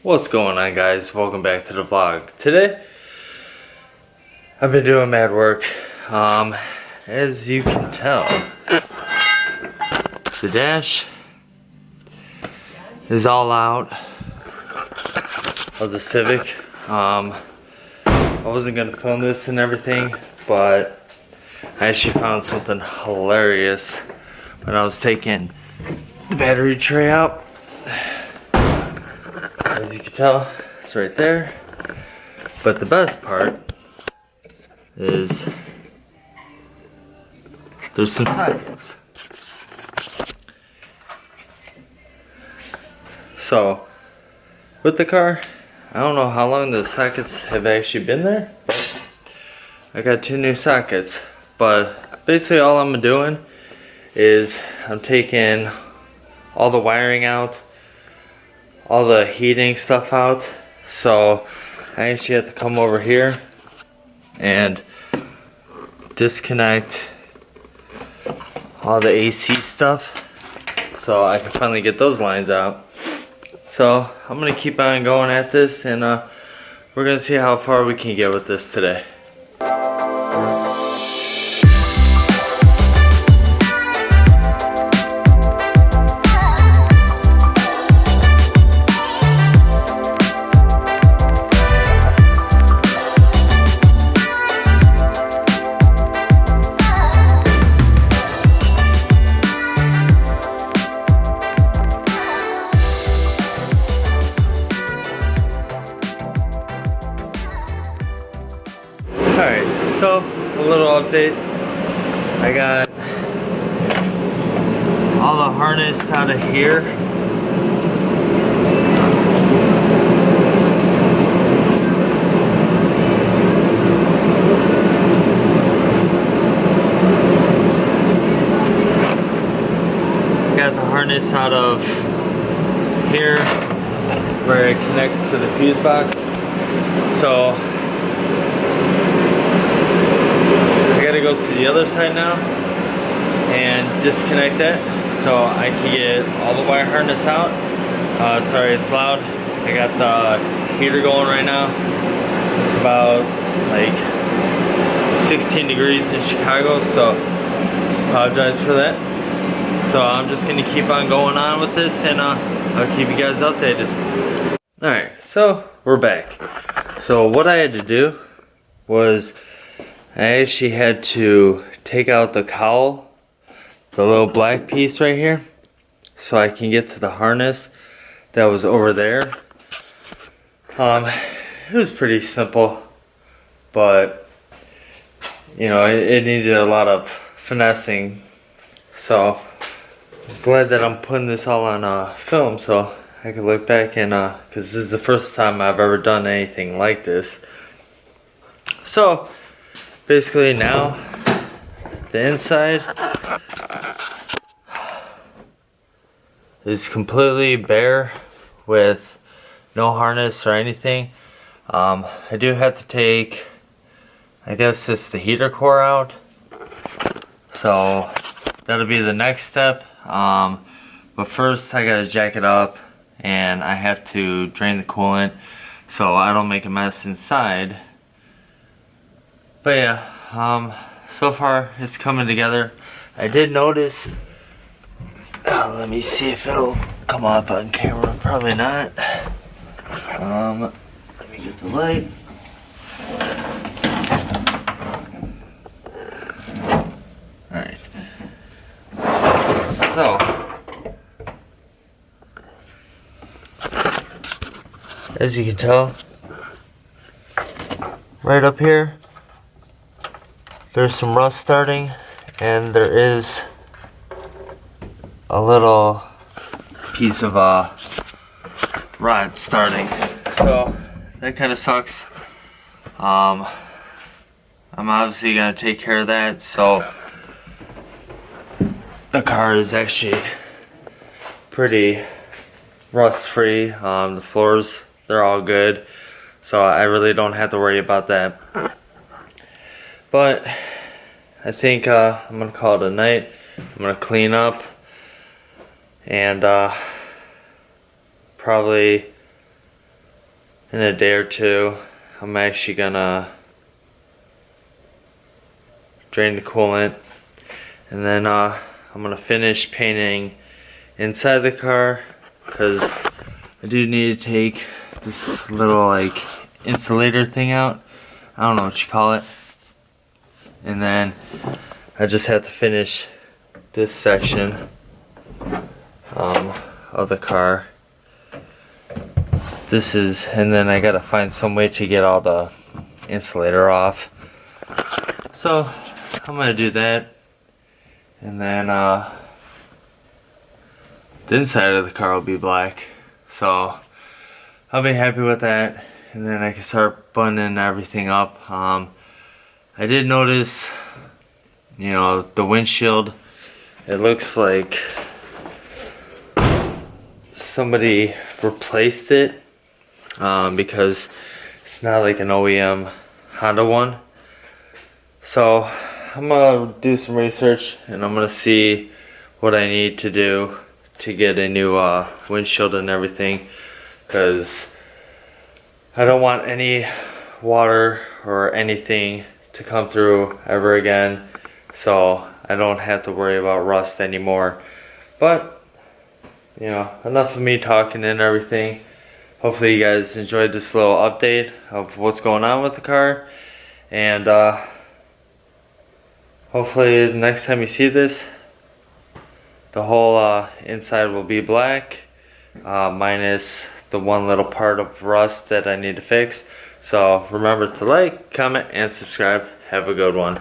What's going on, guys? Welcome back to the vlog. Today I've been doing mad work. As you can tell, the dash is all out of the Civic. I wasn't gonna film this and everything, but I actually found something hilarious when I was taking the battery tray out. As you can tell, it's right there. But the best part is there's some sockets. So with the car, I don't know how long the sockets have actually been there, but I got 2 new sockets. But basically all I'm doing is I'm taking all the wiring out, all the heating stuff out. So I actually have to come over here and disconnect all the AC stuff so I can finally get those lines out. So I'm gonna keep on going at this, and we're gonna see how far we can get with this today. Alright, so a little update. I got all the harness out of here. Got the harness out of here where it connects to the fuse box. So I gotta go to the other side now and disconnect that so I can get all the wire harness out. Sorry, it's loud. I got the heater going right now. It's about like 16 degrees in Chicago, so apologize for that. So I'm just gonna keep on going on with this, and I'll keep you guys updated. Alright, so we're back. So what I had to do was I actually had to take out the cowl, the little black piece right here, so I can get to the harness that was over there. It was pretty simple, but you know, it needed a lot of finessing. So I'm glad that I'm putting this all on film so I can look back and because this is the first time I've ever done anything like this. So basically now the inside is completely bare with no harness or anything. I do have to take, I guess it's the heater core out, so that'll be the next step. But first I gotta jack it up and I have to drain the coolant so I don't make a mess inside. But yeah, so far it's coming together. I did notice, let me see if it'll come up on camera, probably not. Let me get the light. Alright. So, as you can tell, right up here, there's some rust starting, and there is a little piece of rot starting. So that kind of sucks. I'm obviously gonna take care of that. So the car is actually pretty rust free. The floors, they're all good, so I really don't have to worry about that. But I think I'm gonna call it a night. I'm gonna clean up and probably in a day or two, I'm actually gonna drain the coolant, and then I'm gonna finish painting inside the car, because I do need to take this little like insulator thing out. I don't know what you call it. And then I just have to finish this section of the car. And then I gotta find some way to get all the insulator off. So I'm gonna do that, and then the inside of the car will be black. So I'll be happy with that, and then I can start buttoning everything up. I did notice, you know, the windshield, it looks like somebody replaced it, because it's not like an OEM Honda one. So I'm gonna do some research, and I'm gonna see what I need to do to get a new windshield and everything, because I don't want any water or anything to come through ever again, so I don't have to worry about rust anymore. But you know, enough of me talking and everything. Hopefully you guys enjoyed this little update of what's going on with the car, and hopefully the next time you see this, the whole inside will be black, minus the one little part of rust that I need to fix. So remember to like, comment, and subscribe. Have a good one.